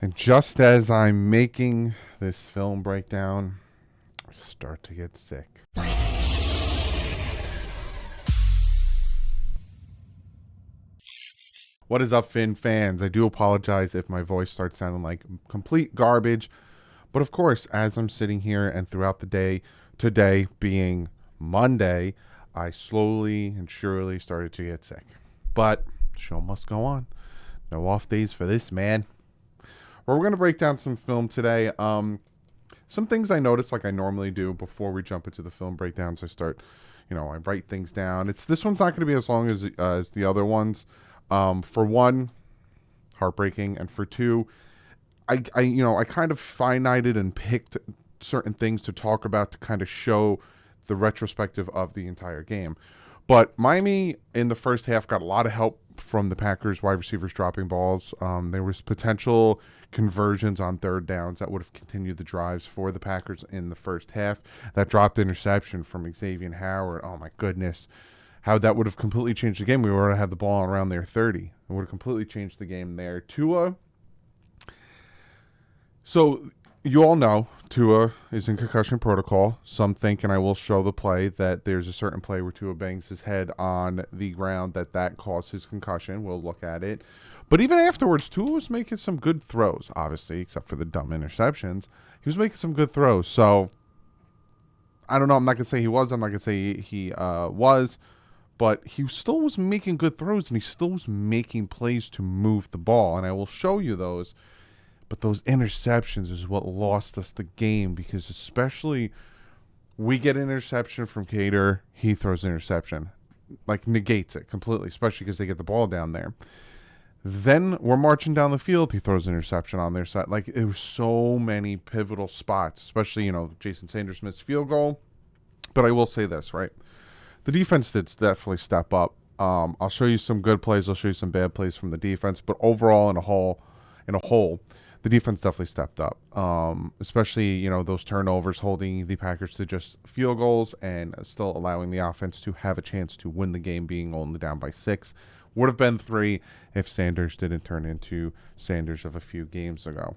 And just as I'm making this film breakdown, I start to get sick. What is up, Finn fans? I do apologize if my voice starts sounding like complete garbage. But of course, as I'm sitting here and throughout the day, today being Monday, I slowly and surely started to get sick. But show must go on. No off days for this, man. Well, we're going to break down some film today. Some things I noticed, like I normally do before we jump into the film breakdowns. I write things down. This one's not going to be as long as the other ones. For one, heartbreaking, and for two, I kind of finited and picked certain things to talk about to kind of show the retrospective of the entire game. But Miami in the first half got a lot of help from the Packers wide receivers dropping balls. There was potential conversions on third downs that would have continued the drives for the Packers in the first half. That dropped interception from Xavier Howard. Oh my goodness. How that would have completely changed the game. We would have had the ball around their 30. It would have completely changed the game there. Tua. So you all know Tua is in concussion protocol. Some think, and I will show the play, that there's a certain play where Tua bangs his head on the ground that caused his concussion. We'll look at it. But even afterwards, Tua was making some good throws, obviously, except for the dumb interceptions. He was making some good throws. So I don't know. I'm not going to say he was. I'm not going to say he was. But he still was making good throws, and he still was making plays to move the ball. And I will show you those. But those interceptions is what lost us the game, because especially we get an interception from Cater, he throws an interception. Like, negates it completely, especially because they get the ball down there. Then we're marching down the field, he throws an interception on their side. Like, it was so many pivotal spots, especially, Jason Sanders missed field goal. But I will say this, right? The defense did definitely step up. I'll show you some good plays. I'll show you some bad plays from the defense. But overall, in a whole, the defense definitely stepped up. Especially, those turnovers, holding the Packers to just field goals and still allowing the offense to have a chance to win the game, being only down by 6. Would have been 3 if Sanders didn't turn into Sanders of a few games ago.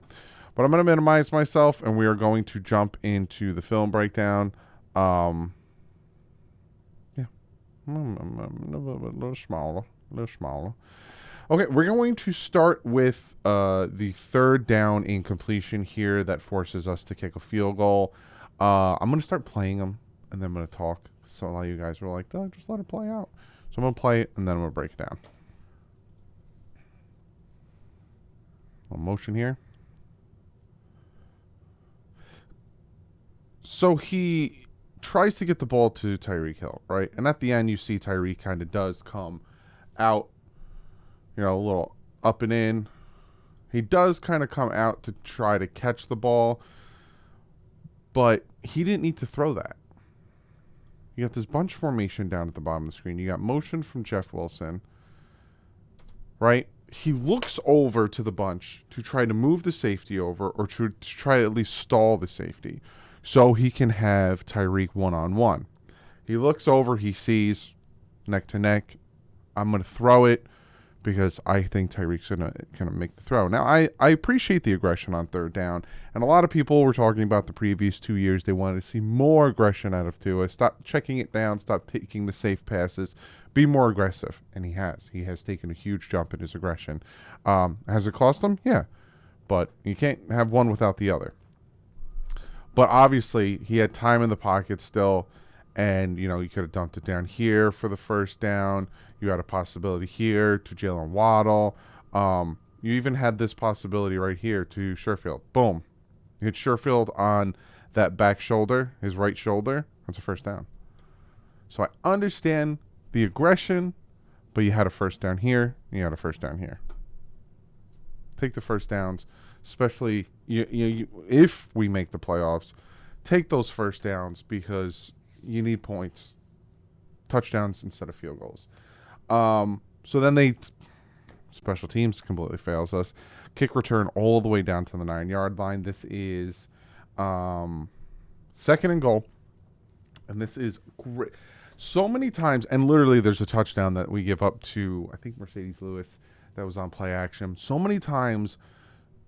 But I'm going to minimize myself, and we are going to jump into the film breakdown. A little smaller. Okay, we're going to start with the third down incompletion here that forces us to kick a field goal. I'm going to start playing them, and then I'm going to talk. So a lot of you guys were like, oh, just let it play out. So I'm going to play it, and then I'm going to break it down. A motion here. So he tries to get the ball to Tyreek Hill, right? And at the end, you see Tyreek kind of does come out, a little up and in. He does kind of come out to try to catch the ball, but he didn't need to throw that. You got this bunch formation down at the bottom of the screen. You got motion from Jeff Wilson, right? He looks over to the bunch to try to move the safety over, or to try to at least stall the safety so he can have Tyreek one-on-one. He looks over, he sees neck to neck. I'm going to throw it because I think Tyreek's going to make the throw. Now, I appreciate the aggression on third down, and a lot of people were talking about the previous 2 years. They wanted to see more aggression out of Tua. Stop checking it down, stop taking the safe passes, be more aggressive, and he has. He has taken a huge jump in his aggression. Has it cost him? Yeah, but you can't have one without the other. But obviously, he had time in the pocket still, and, you could have dumped it down here for the first down. You had a possibility here to Jalen Waddle. You even had this possibility right here to Sherfield. Boom. You hit Sherfield on that back shoulder, his right shoulder. That's a first down. So I understand the aggression, but you had a first down here, and you had a first down here. Take the first downs, especially if we make the playoffs. Take those first downs because you need points, touchdowns instead of field goals. So then special teams completely fails us. Kick return all the way down to the 9-yard line. This is second and goal, and this is great. So many times, and literally there's a touchdown that we give up to, I think, Mercedes Lewis, that was on play action. So many times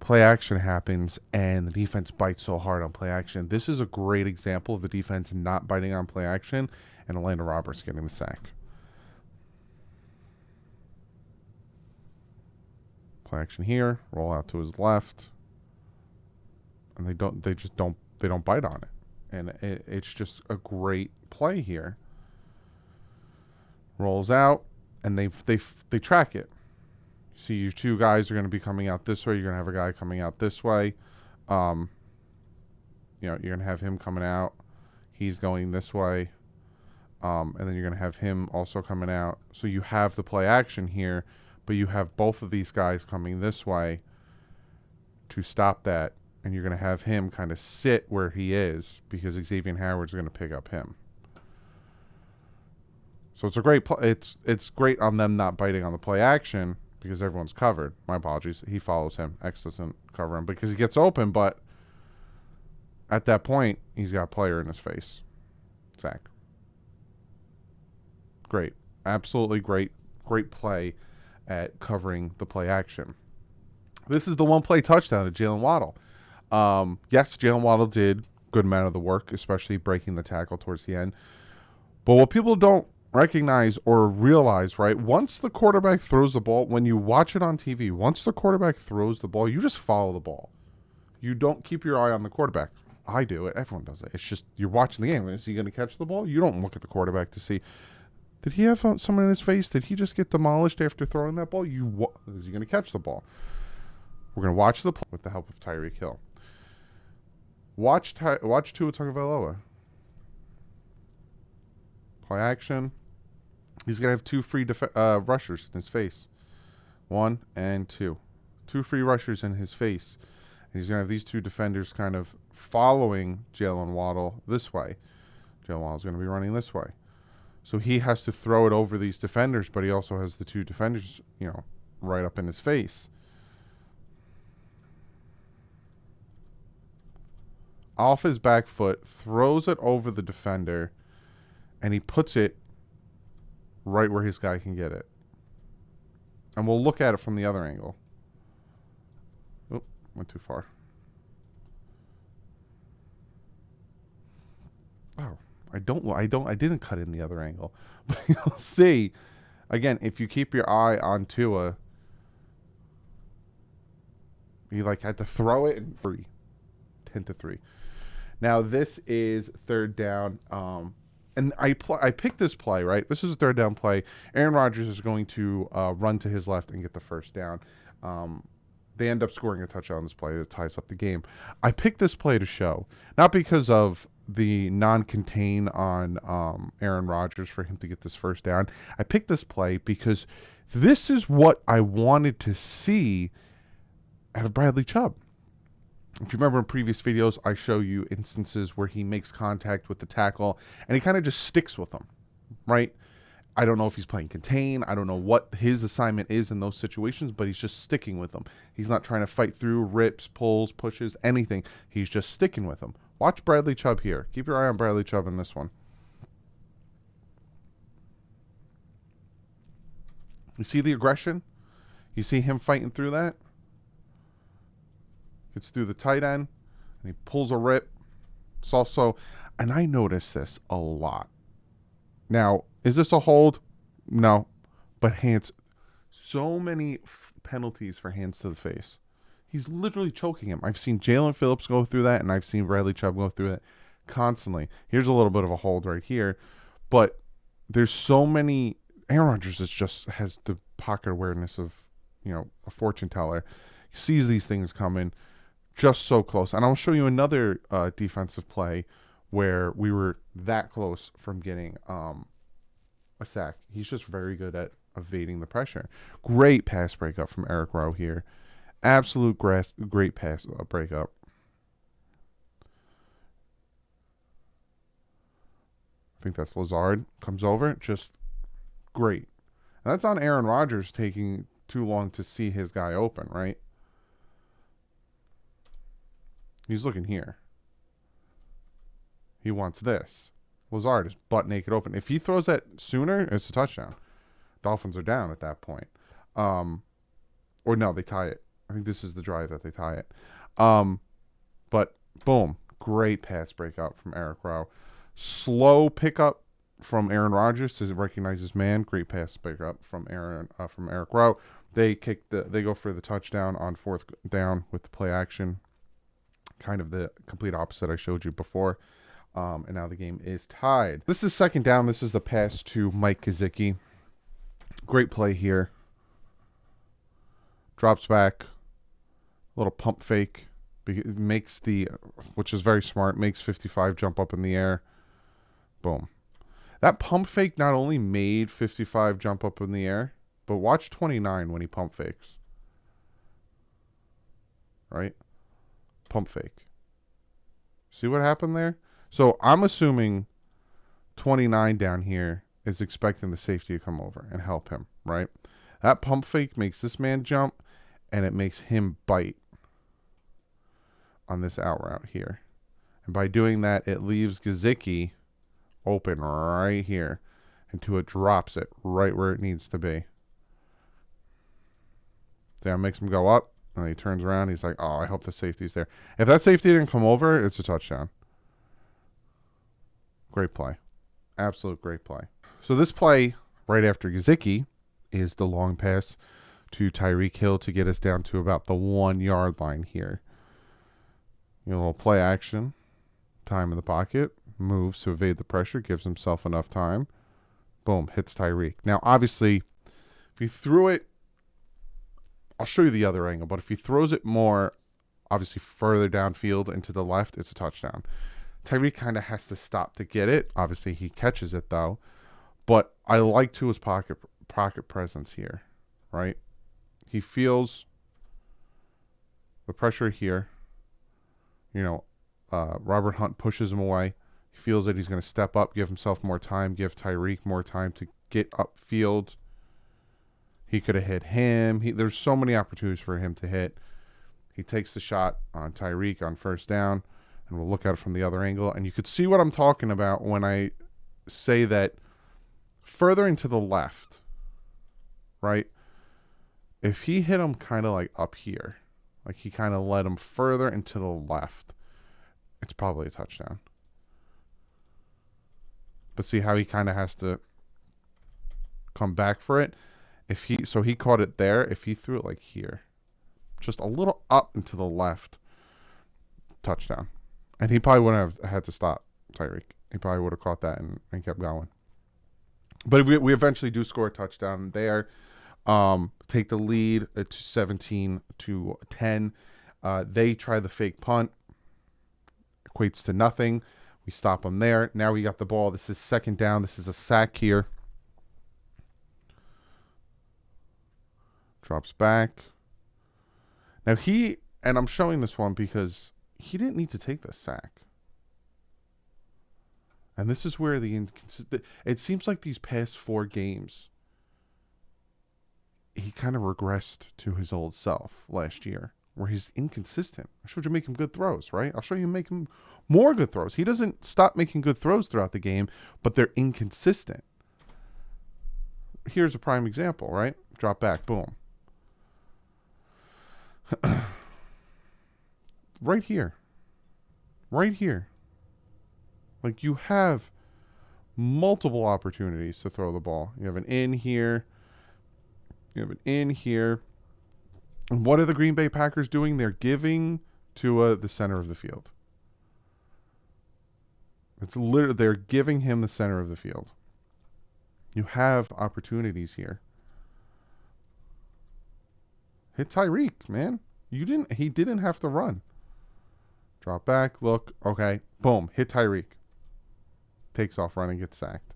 play action happens and the defense bites so hard on play action. This is a great example of the defense not biting on play action and Orlando Roberts getting the sack. Play action here, roll out to his left, and they don't bite on it, and it's just a great play here. Rolls out, and they track it. See, your two guys are going to be coming out this way. You're going to have a guy coming out this way. You're going to have him coming out. He's going this way. And then you're going to have him also coming out. So you have the play action here, but you have both of these guys coming this way to stop that. And you're going to have him kind of sit where he is because Xavier Howard's going to pick up him. So it's a great play. It's great on them not biting on the play action because everyone's covered. My apologies. He follows him. X doesn't cover him because he gets open, but at that point, he's got a player in his face. Sack. Great. Absolutely great. Great play at covering the play action. This is the one play touchdown to Jalen Waddle. Yes, Jalen Waddle did good amount of the work, especially breaking the tackle towards the end. But what people don't recognize or realize, right, once the quarterback throws the ball, when you watch it on TV, once the quarterback throws the ball, you just follow the ball. You don't keep your eye on the quarterback. I do it. Everyone does it. It's just you're watching the game. Is he going to catch the ball? You don't look at the quarterback to see, did he have someone in his face? Did he just get demolished after throwing that ball? Is he going to catch the ball? We're going to watch the play with the help of Tyreek Hill. Watch Tua Tagovailoa. Play action. He's going to have two free rushers in his face. 1 and 2. 2 free rushers in his face. And he's going to have these two defenders kind of following Jalen Waddle this way. Jalen Waddle's going to be running this way. So he has to throw it over these defenders, but he also has the two defenders, right up in his face. Off his back foot, throws it over the defender, and he puts it right where his guy can get it. And we'll look at it from the other angle. Oh, went too far. Oh, I didn't cut in the other angle. But you'll see, again, if you keep your eye on Tua, he had to throw it and 10-3. Now this is third down. And I picked this play, right? This is a third down play. Aaron Rodgers is going to run to his left and get the first down. They end up scoring a touchdown on this play that ties up the game. I picked this play to show, not because of the non-contain on Aaron Rodgers for him to get this first down. I picked this play because this is what I wanted to see out of Bradley Chubb. If you remember in previous videos, I show you instances where he makes contact with the tackle and he kind of just sticks with them, right? I don't know if he's playing contain. I don't know what his assignment is in those situations, but he's just sticking with them. He's not trying to fight through rips, pulls, pushes, anything. He's just sticking with them. Watch Bradley Chubb here. Keep your eye on Bradley Chubb in this one. You see the aggression? You see him fighting through that? Gets through the tight end, and he pulls a rip. It's also, and I notice this a lot. Now, is this a hold? No. But hands, so many penalties for hands to the face. He's literally choking him. I've seen Jalen Phillips go through that, and I've seen Bradley Chubb go through that constantly. Here's a little bit of a hold right here. But there's so many. Aaron Rodgers has the pocket awareness of, a fortune teller. He sees these things coming. Just so close. And I'll show you another defensive play where we were that close from getting a sack. He's just very good at evading the pressure. Great pass breakup from Eric Rowe here. Absolute great pass breakup. I think that's Lazard. Comes over. Just great. And that's on Aaron Rodgers taking too long to see his guy open, right? He's looking here. He wants this. Lazard is butt naked open. If he throws that sooner, it's a touchdown. Dolphins are down at that point. Or no, they tie it. I think this is the drive that they tie it. But boom, great pass breakup from Eric Rowe. Slow pickup from Aaron Rodgers to recognize his man. Great pass breakup from Eric Rowe. They go for the touchdown on 4th down with the play action. Kind of the complete opposite I showed you before. And now the game is tied. This is 2nd down. This is the pass to Mike Gesicki. Great play here. Drops back. Little pump fake. Makes which is very smart, makes 55 jump up in the air. Boom. That pump fake not only made 55 jump up in the air, but watch 29 when he pump fakes. Right? Pump fake. See what happened there? So I'm assuming 29 down here is expecting the safety to come over and help him, right? That pump fake makes this man jump, and it makes him bite on this out route here. And by doing that, it leaves Gesicki open right here. And Tua drops it right where it needs to be. That makes him go up. And he turns around. He's like, oh, I hope the safety's there. If that safety didn't come over, it's a touchdown. Great play. Absolute great play. So this play right after Gesicki is the long pass to Tyreek Hill to get us down to about the 1 yard line here. A little play action. Time in the pocket. Moves to evade the pressure. Gives himself enough time. Boom. Hits Tyreek. Now, obviously, if he threw it, I'll show you the other angle, but if he throws it more, obviously further downfield and to the left, it's a touchdown. Tyreek kind of has to stop to get it. Obviously, he catches it, though. But I like Tua's pocket presence here, right? He feels the pressure here. Robert Hunt pushes him away. He feels that he's going to step up, give himself more time, give Tyreek more time to get upfield. He could have hit him. There's so many opportunities for him to hit. He takes the shot on Tyreek on 1st down, and we'll look at it from the other angle. And you could see what I'm talking about when I say that further into the left, right? If he hit him kind of like up here, like he kind of led him further into the left, it's probably a touchdown. But see how he kind of has to come back for it? So he caught it there. If he threw it like here, just a little up and to the left, touchdown. And he probably wouldn't have had to stop Tyreek. He probably would have caught that and kept going. But we eventually do score a touchdown there. Take the lead to 17-10. They try the fake punt. Equates to nothing. We stop them there. Now we got the ball. This is 2nd down. This is a sack here. Drops back. Now and I'm showing this one because he didn't need to take the sack. And this is where it seems like these past 4 games, he kind of regressed to his old self last year, where he's inconsistent. I showed you make him good throws, right? I'll show you make him more good throws. He doesn't stop making good throws throughout the game, but they're inconsistent. Here's a prime example, right? Drop back, boom. Right here. Right here. Like, you have multiple opportunities to throw the ball. You have an in here. You have an in here. And what are the Green Bay Packers doing? They're giving Tua the center of the field. It's literally, they're giving him the center of the field. You have opportunities here. Hit Tyreek, man. He didn't have to run. Drop back, look, okay, boom, hit Tyreek. Takes off running, gets sacked.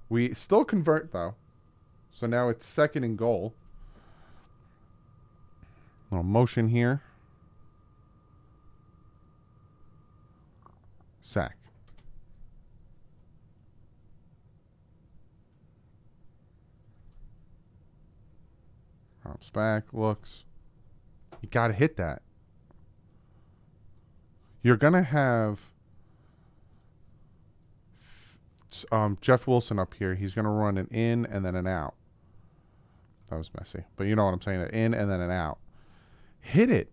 We still convert, though. So now it's 2nd and goal. Little motion here. Sack. Drops back, looks. You got to hit that. You're going to have Jeff Wilson up here. He's going to run an in and then an out. That was messy. But you know what I'm saying. An in and then an out. Hit it.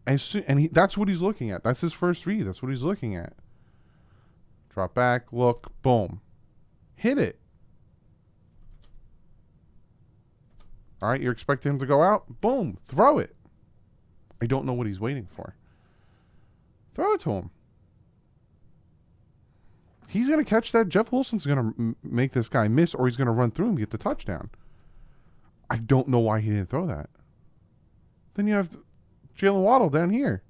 And that's what he's looking at. That's his first read. That's what he's looking at. Drop back, look, boom. Hit it. All right, you're expecting him to go out? Boom, throw it. I don't know what he's waiting for. Throw it to him. He's going to catch that. Jeff Wilson's going to make this guy miss, or he's going to run through him and get the touchdown. I don't know why he didn't throw that. Then you have Jalen Waddle down here.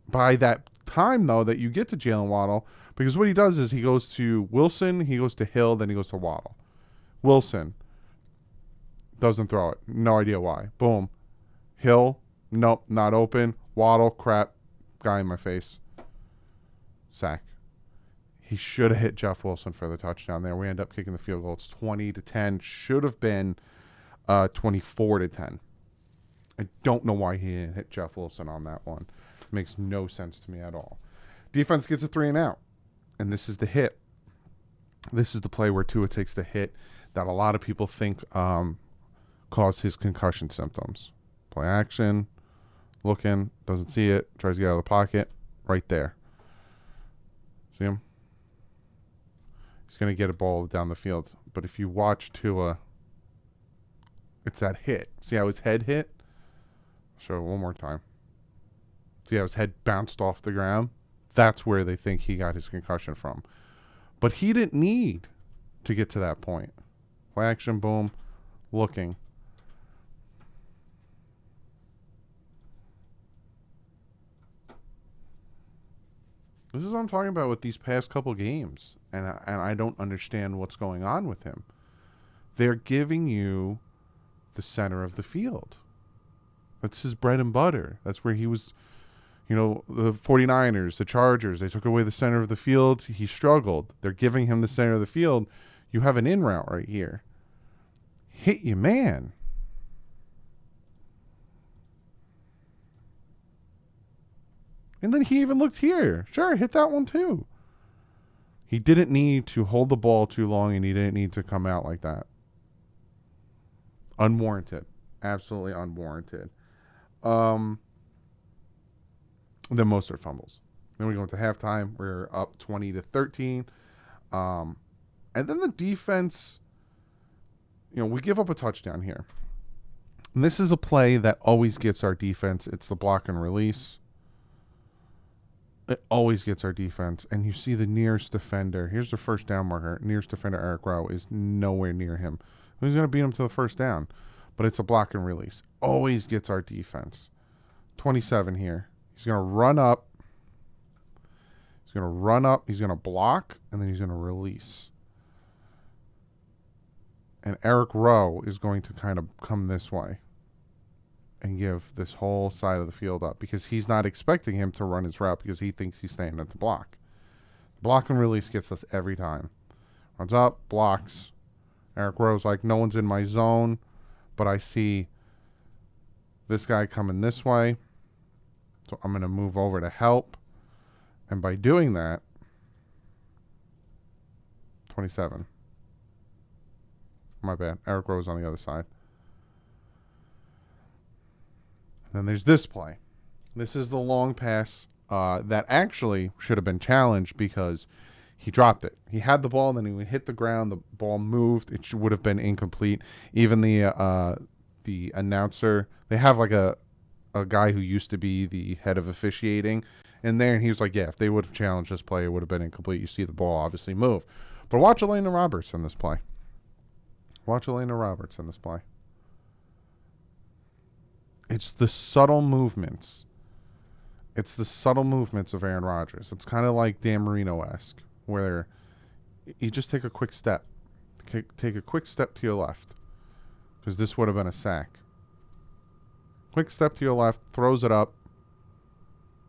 By that time, though, that you get to Jalen Waddle, because what he does is he goes to Wilson, he goes to Hill, then he goes to Waddle. Wilson doesn't throw it. No idea why. Boom. Hill, nope, not open. Waddle, crap. Guy in my face. Sack. He should have hit Jeff Wilson for the touchdown there. We end up kicking the field goal. It's 20-10. Should have been 24-10. I don't know why he didn't hit Jeff Wilson on that one. Makes no sense to me at all. Defense gets a 3 and out. And this is the hit. This is the play where Tua takes the hit that a lot of people think caused his concussion symptoms. Play action. Looking. Doesn't see it. Tries to get out of the pocket. Right there. See him? He's going to get a ball down the field. But if you watch Tua, it's that hit. See how his head hit? I'll show it one more time. See how his head bounced off the ground? That's where they think he got his concussion from. But he didn't need to get to that point. Play action, boom, looking. This is what I'm talking about with these past couple games. And I don't understand what's going on with him. They're giving you the center of the field. That's his bread and butter. That's where he was... You know, the 49ers, the Chargers, they took away the center of the field. He struggled. They're giving him the center of the field. You have an in route right here. Hit you, man. And then he even looked here. Sure, hit that one too. He didn't need to hold the ball too long, and he didn't need to come out like that. Unwarranted. Absolutely unwarranted. Then Mostert fumbles. Then we go into halftime. We're up 20-13. And then the defense, you know, we give up a touchdown here. And this is a play that always gets our defense. It's the block and release. It always gets our defense. And you see the nearest defender. Here's the first down marker. Nearest defender, Eric Rowe, is nowhere near him. Who's going to beat him to the first down? But it's a block and release. Always gets our defense. 27 here. He's going to run up. He's going to run up. He's going to block. And then he's going to release. And Eric Rowe is going to kind of come this way. And give this whole side of the field up. Because he's not expecting him to run his route. Because he thinks he's staying at the block. Block and release gets us every time. Runs up. Blocks. Eric Rowe's like, no one's in my zone. But I see this guy coming this way. So I'm going to move over to help. And by doing that, 27. My bad. Eric Rowe's on the other side. And then there's this play. This is the long pass that actually should have been challenged because he dropped it. He had the ball, then he hit the ground. The ball moved. It would have been incomplete. Even the announcer, they have like a guy who used to be the head of officiating in there, and he was like, yeah, if they would have challenged this play, it would have been incomplete. You see the ball obviously move. But watch Elena Roberts in this play. Watch Elena Roberts in this play. It's the subtle movements. It's the subtle movements of Aaron Rodgers. It's kind of like Dan Marino-esque, where you just take a quick step. Take a quick step to your left, because this would have been a sack. Quick step to your left, throws it up.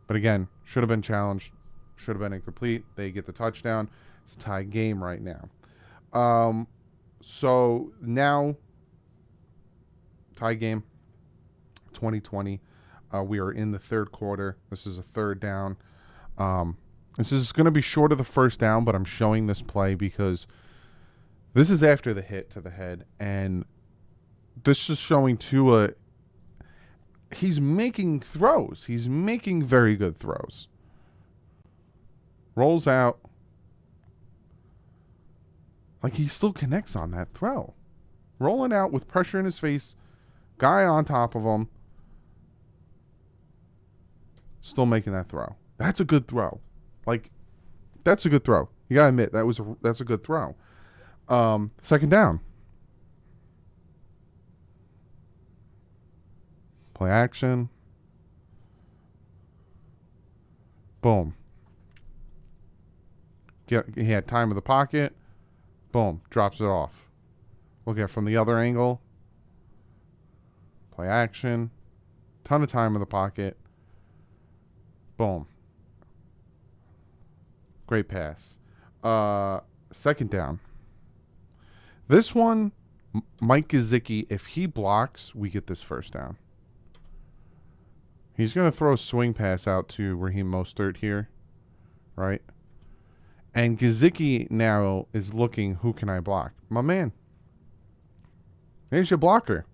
But again, should have been challenged. Should have been incomplete. They get the touchdown. It's a tie game right now. So now, tie game, 2020. We are in the third quarter. This is a third down. This is going to be short of the first down, but I'm showing this play because This is after the hit to the head, and this is showing Tua. He's making throws. He's making very good throws. Rolls out. Like, he still connects on that throw. Rolling out with pressure in his face. Guy on top of him. Still making that throw. That's a good throw. Like, that's a good throw. You gotta admit, that's a good throw. Second down. Play action. Boom. He had time of the pocket. Boom. Drops it off. Look at it from the other angle. Play action. Ton of time in the pocket. Boom. Great pass. Second down. This one, Mike Gesicki, if he blocks, we get this first down. He's going to throw a swing pass out to Raheem Mostert here, right? And Gesicki now is looking, who can I block? My man. There's your blocker.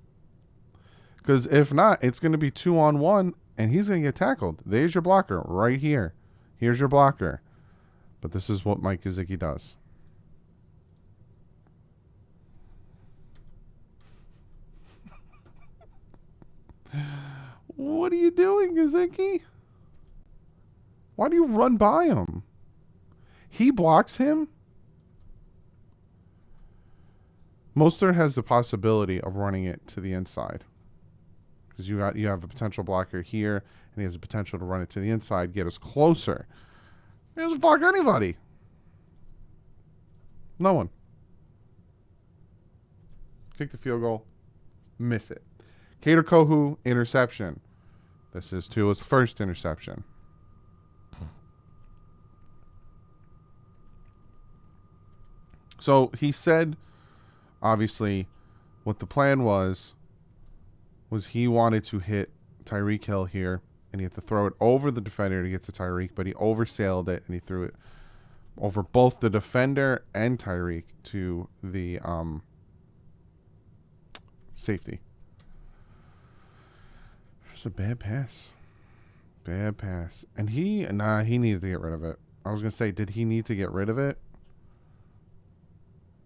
Because if not, it's going to be 2-on-1, and he's going to get tackled. There's your blocker right here. Here's your blocker. But this is what Mike Gesicki does. What are you doing, Gesicki? Why do you run by him? He blocks him. Mostert has the possibility of running it to the inside. Because you have a potential blocker here, and he has the potential to run it to the inside, get us closer. He doesn't block anybody. No one. Kick the field goal. Miss it. Kader Kohu, interception. This is Tua's first interception. So he said, obviously, what the plan was he wanted to hit Tyreek Hill here, and he had to throw it over the defender to get to Tyreek, but he oversailed it, and he threw it over both the defender and Tyreek to the safety. Just a bad pass. Bad pass. And he needed to get rid of it. I was going to say, did he need to get rid of it?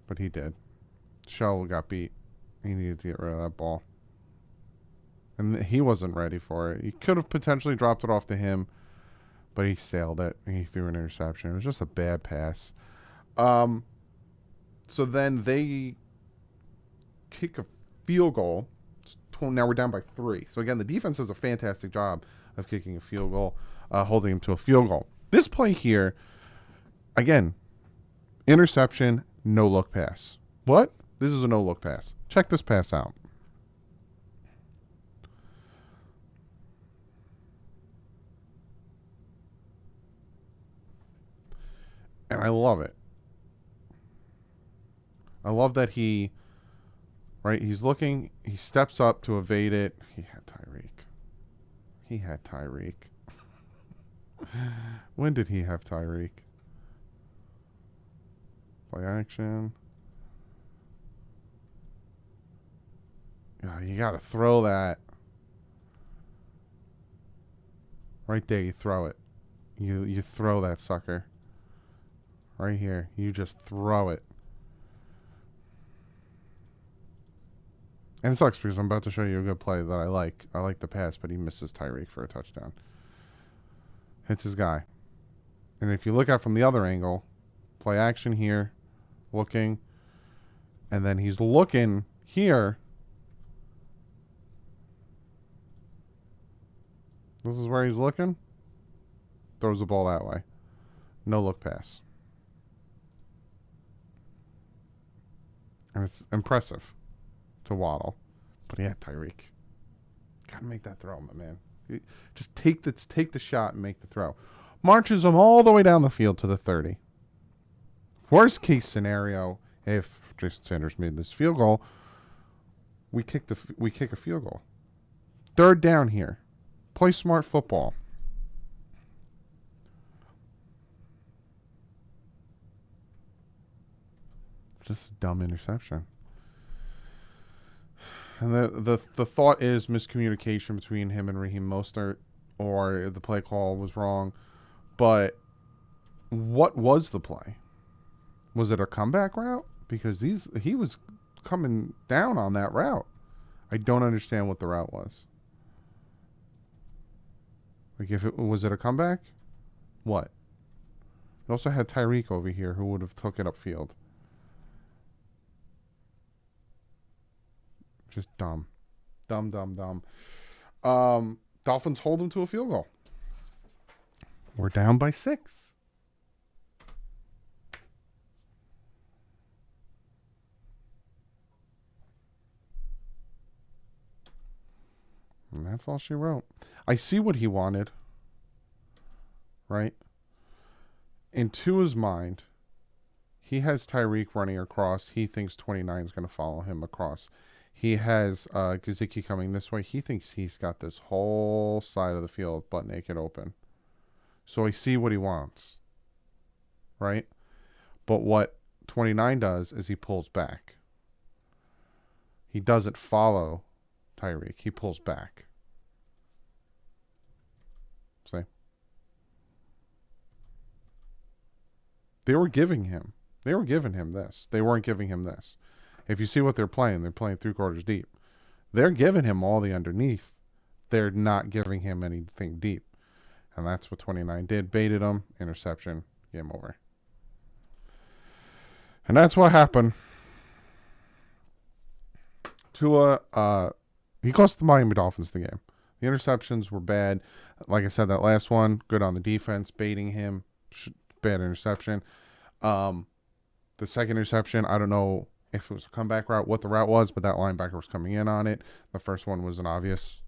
But he did. Shell got beat. He needed to get rid of that ball. And he wasn't ready for it. He could have potentially dropped it off to him, but he sailed it, and he threw an interception. It was just a bad pass. So then they kick a field goal. Now we're down by 3. So, again, the defense does a fantastic job of kicking a field goal, holding him to a field goal. This play here, again, interception, no-look pass. What? This is a no-look pass. Check this pass out. And I love it. I love that he's looking, he steps up to evade it. He had Tyreek. When did he have Tyreek? Play action. Yeah, you got to throw that. Right there, you throw it. You throw that sucker. Right here. You just throw it. And it sucks because I'm about to show you a good play that I like. I like the pass, but he misses Tyreek for a touchdown. Hits his guy. And if you look at from the other angle, play action here, looking, and then he's looking here. This is where he's looking. Throws the ball that way. No look pass. And it's impressive to Waddle. But he had Tyreek. Gotta make that throw, my man. Just take the shot and make the throw. Marches him all the way down the field to the 30. Worst case scenario, if Jason Sanders made this field goal, we kick a field goal. Third down here. Play smart football. Just a dumb interception. And the thought is miscommunication between him and Raheem Mostert, or the play call was wrong. But what was the play? Was it a comeback route? Because he was coming down on that route. I don't understand what the route was. Like, was it a comeback? What? We also had Tyreek over here who would have took it upfield. Just dumb. Dumb. Dolphins hold him to a field goal. We're down by 6. And that's all she wrote. I see what he wanted. Right? In Tua's mind, he has Tyreek running across. He thinks 29 is going to follow him across. He has Gesicki coming this way. He thinks he's got this whole side of the field butt naked open. So I see what he wants. Right? But what 29 does is he pulls back. He doesn't follow Tyreek. He pulls back. See? They were giving him this. They weren't giving him this. If you see what they're playing 3 quarters deep. They're giving him all the underneath. They're not giving him anything deep. And that's what 29 did. Baited him. Interception. Game over. And that's what happened. Tua, he cost the Miami Dolphins the game. The interceptions were bad. Like I said, that last one, good on the defense, baiting him. Bad interception. The second interception, I don't know if it was a comeback route, what the route was, but that linebacker was coming in on it. The first one was an obvious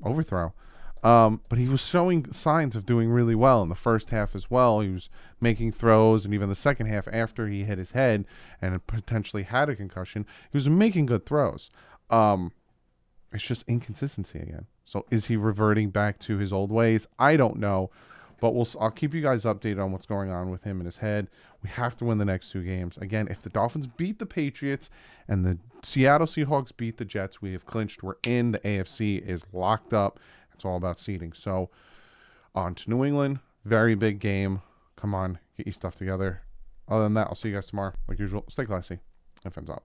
overthrow. But he was showing signs of doing really well in the first half as well. He was making throws, and even the second half after he hit his head and potentially had a concussion, he was making good throws. It's just inconsistency again. So is he reverting back to his old ways? I don't know. But I'll keep you guys updated on what's going on with him in his head. We have to win the next 2 games. Again, if the Dolphins beat the Patriots and the Seattle Seahawks beat the Jets, we have clinched. We're in. The AFC is locked up. It's all about seeding. So on to New England. Very big game. Come on. Get your stuff together. Other than that, I'll see you guys tomorrow. Like usual, stay classy. And fins out.